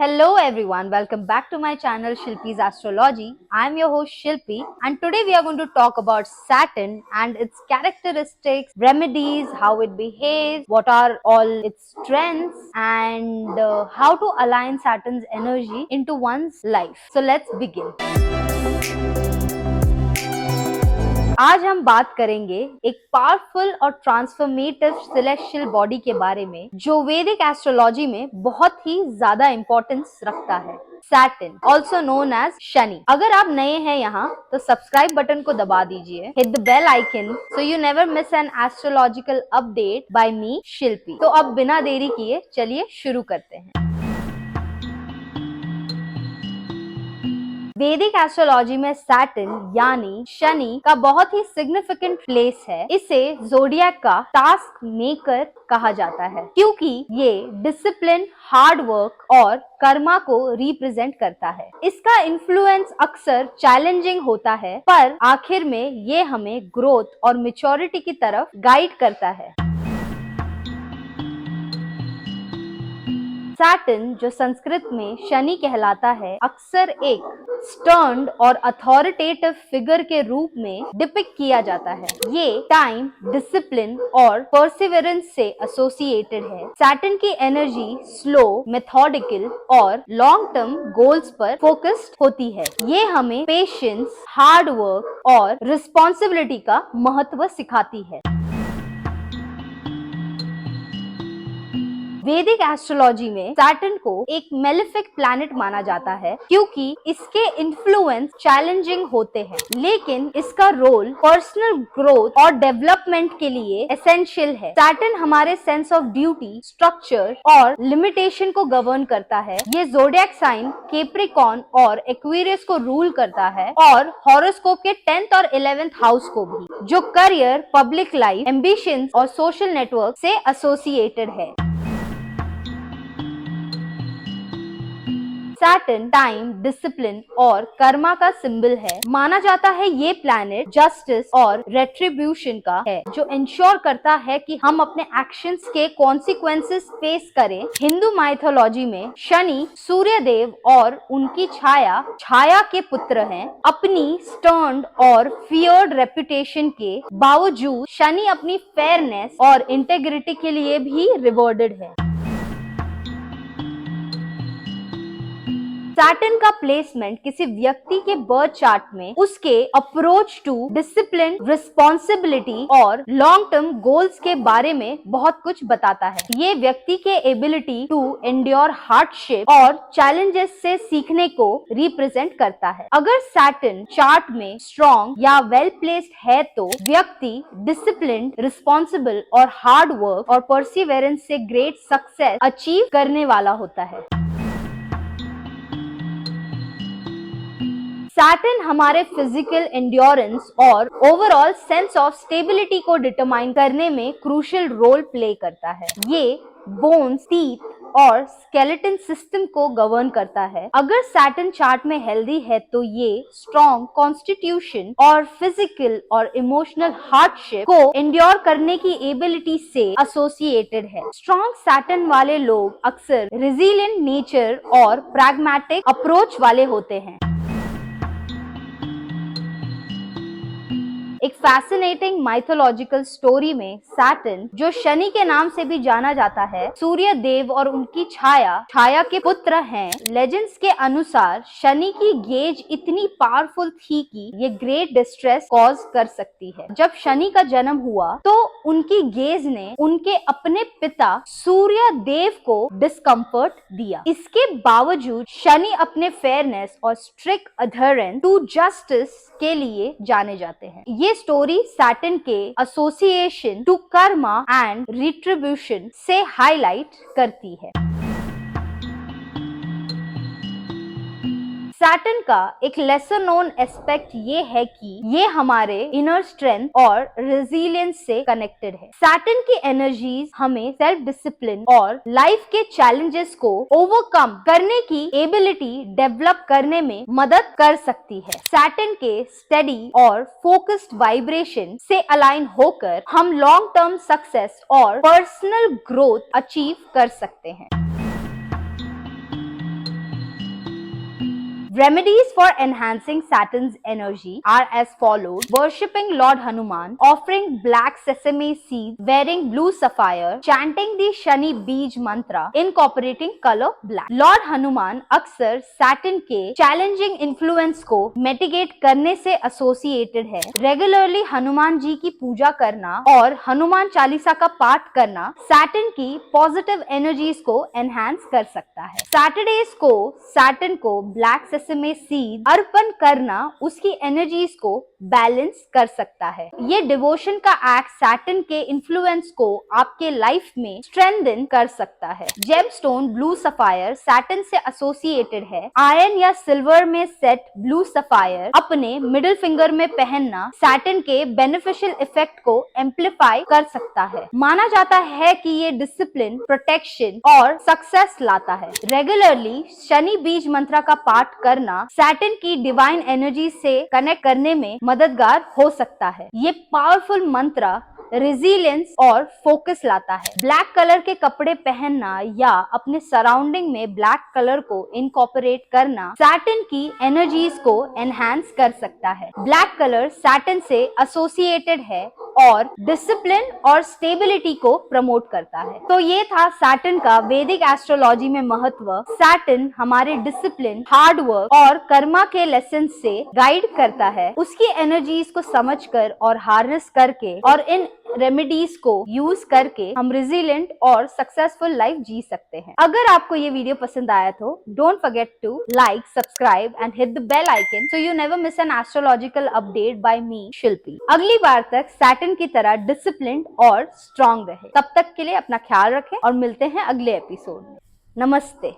Hello everyone, welcome back to my channel Shilpi's Astrology. I'm your host Shilpi and today we are going to talk about Saturn and its characteristics, remedies, how it behaves, what are all its strengths and how to align Saturn's energy into one's life. So let's begin. आज हम बात करेंगे एक powerful और transformative celestial body के बारे में जो वैदिक एस्ट्रोलॉजी में बहुत ही ज्यादा इंपॉर्टेंस रखता है। Saturn also known as Shani. अगर आप नए हैं यहाँ तो सब्सक्राइब बटन को दबा दीजिए, hit the bell icon so you never miss an astrological update by me Shilpi. तो अब बिना देरी किए चलिए शुरू करते हैं। वैदिक एस्ट्रोलॉजी में सैटर्न यानी शनि का बहुत ही सिग्निफिकेंट प्लेस है। इसे ज़ोडिएक का टास्क मेकर कहा जाता है क्योंकि ये डिसिप्लिन, हार्ड वर्क और कर्मा को रिप्रेजेंट करता है। इसका इन्फ्लुएंस अक्सर चैलेंजिंग होता है पर आखिर में ये हमें ग्रोथ और मैच्योरिटी की तरफ गाइड करता है। सैटर्न जो संस्कृत में शनि कहलाता है अक्सर एक स्टर्न और अथॉरिटेटिव फिगर के रूप में डिपिक्ट किया जाता है। ये टाइम, डिसिप्लिन और परसिवरेंस से एसोसिएटेड है। सैटर्न की एनर्जी स्लो, मेथोडिकल और लॉन्ग टर्म गोल्स पर फोकस्ड होती है। ये हमें पेशेंस, हार्ड वर्क और रिस्पॉन्सिबिलिटी का महत्व सिखाती है। वैदिक एस्ट्रोलॉजी में सैटर्न को एक मेलेफिक प्लैनेट माना जाता है क्योंकि इसके इन्फ्लुएंस चैलेंजिंग होते हैं, लेकिन इसका रोल पर्सनल ग्रोथ और डेवलपमेंट के लिए एसेंशियल है। सैटर्न हमारे सेंस ऑफ ड्यूटी, स्ट्रक्चर और लिमिटेशन को गवर्न करता है। ये ज़ोडिएक साइन कैप्रिकॉर्न और एक्वेरियस को रूल करता है और हॉरोस्कोप के 10th और 11th हाउस को भी, जो करियर, पब्लिक लाइफ, एम्बिशंस और सोशल नेटवर्क से एसोसिएटेड है। सैटर्न टाइम, डिसिप्लिन और कर्मा का सिंबल है। माना जाता है ये प्लैनेट जस्टिस और रेट्रिब्यूशन का है जो इंश्योर करता है कि हम अपने एक्शंस के कॉन्सिक्वेंसेस फेस करें। हिंदू माइथोलॉजी में शनि सूर्य देव और उनकी छाया के पुत्र हैं। अपनी स्टर्न और फियर्ड रेपुटेशन के बावजूद शनि अपनी फेयरनेस और इंटेग्रिटी के लिए भी रिवॉर्डेड है। सैटर्न का प्लेसमेंट किसी व्यक्ति के बर्थ चार्ट में उसके अप्रोच टू डिसिप्लिन, रिस्पॉन्सिबिलिटी और लॉन्ग टर्म गोल्स के बारे में बहुत कुछ बताता है। ये व्यक्ति के एबिलिटी टू एंड्योर हार्डशिप और चैलेंजेस से सीखने को रिप्रेजेंट करता है। अगर सैटर्न चार्ट में स्ट्रॉन्ग या वेल प्लेस्ड है तो व्यक्ति डिसिप्लिन, रिस्पॉन्सिबल और हार्ड वर्क और परसिवेरेंस से ग्रेट सक्सेस अचीव करने वाला होता है। सैटर्न हमारे फिजिकल एंड्योरेंस और ओवरऑल सेंस ऑफ स्टेबिलिटी को डिटरमाइन करने में क्रूशियल रोल प्ले करता है। ये बोन्स, टीथ और स्केलेटन सिस्टम को गवर्न करता है। अगर सैटर्न चार्ट में हेल्दी है तो ये स्ट्रॉन्ग कॉन्स्टिट्यूशन और फिजिकल और इमोशनल हार्डशिप को एंड्योर करने की एबिलिटी से एसोसिएटेड है। स्ट्रॉन्ग सैटर्न वाले लोग अक्सर रेजिलिएंट नेचर और प्रैग्मेटिक अप्रोच वाले होते हैं। एक फैसिनेटिंग माइथोलॉजिकल स्टोरी में सैटर्न, जो शनि के नाम से भी जाना जाता है, सूर्य देव और उनकी छाया के पुत्र हैं। लेजेंड्स के अनुसार शनि की गेज इतनी पावरफुल थी कि ये ग्रेट डिस्ट्रेस कॉज कर सकती है। जब शनि का जन्म हुआ तो उनकी गेज ने उनके अपने पिता सूर्य देव को डिस्कम्फर्ट दिया। इसके बावजूद शनि अपने फेयरनेस और स्ट्रिक्ट अडहेरेंस टू जस्टिस के लिए जाने जाते हैं। ये स्टोरी सैटर्न के एसोसिएशन टू कर्मा एंड रिट्रिब्यूशन से हाईलाइट करती है। सैटर्न का एक लेसर नोन एस्पेक्ट ये है कि ये हमारे इनर स्ट्रेंथ और रेजिलियंस से कनेक्टेड है। सैटर्न की एनर्जीज हमें सेल्फ डिसिप्लिन और लाइफ के चैलेंजेस को ओवरकम करने की एबिलिटी डेवलप करने में मदद कर सकती है। सैटर्न के स्टेडी और फोकस्ड वाइब्रेशन से अलाइन होकर हम लॉन्ग टर्म सक्सेस और पर्सनल ग्रोथ अचीव कर सकते हैं। Remedies for enhancing Saturn's energy are as follows: worshipping Lord Hanuman, offering black sesame seeds, wearing blue sapphire, chanting the Shani Beej mantra, incorporating color black. Lord Hanuman अक्सर Saturn के challenging influence को mitigate करने से associated है। Regularly Hanuman ji की पूजा करना और हनुमान चालीसा का पाठ करना सैटर्न की पॉजिटिव एनर्जीज को एनहांस कर सकता है। सैटरडेज को सैटर्न को ब्लैक सेसमे सीड अर्पण करना उसकी एनर्जीज को बैलेंस कर सकता है। ये डिवोशन का एक्ट सैटर्न के इन्फ्लुएंस को आपके लाइफ में स्ट्रेंथन कर सकता है। जेमस्टोन ब्लू सफायर सैटर्न से एसोसिएटेड है। आयरन या सिल्वर में सेट ब्लू सफायर अपने मिडिल फिंगर में पहनना सैटर्न के बेनिफिशियल इफेक्ट को एम्पलीफाई कर सकता है। माना जाता है कि ये डिसिप्लिन, प्रोटेक्शन और सक्सेस लाता है। रेगुलरली शनि बीज मंत्र का पाठ करना सैटर्न की डिवाइन एनर्जी से कनेक्ट करने में मददगार हो सकता है। ये पावरफुल मंत्र रेजिलियंस और फोकस लाता है। ब्लैक कलर के कपड़े पहनना या अपने सराउंडिंग में ब्लैक कलर को इनकॉर्पोरेट करना सैटर्न की एनर्जीज को एनहांस कर सकता है। ब्लैक कलर सैटर्न से एसोसिएटेड है और डिसिप्लिन और स्टेबिलिटी को प्रमोट करता है। तो ये था सैटर्न का वैदिक एस्ट्रोलॉजी में महत्व। सैटर्न हमारे डिसिप्लिन, हार्ड वर्क और कर्मा के लेसन से गाइड करता है। उसकी एनर्जीज को समझकर और हार्नेस करके और इन रेमेडीज को यूज करके हम रेजिलिएंट और सक्सेसफुल लाइफ जी सकते हैं। अगर आपको ये वीडियो पसंद आया तो don't forget to like, subscribe and hit the bell icon so you never miss an astrological update by me Shilpi. अगली बार तक सैटर्न की तरह डिसिप्लिन्ड और स्ट्रॉन्ग रहे। तब तक के लिए अपना ख्याल रखें और मिलते हैं अगले एपिसोड में। नमस्ते।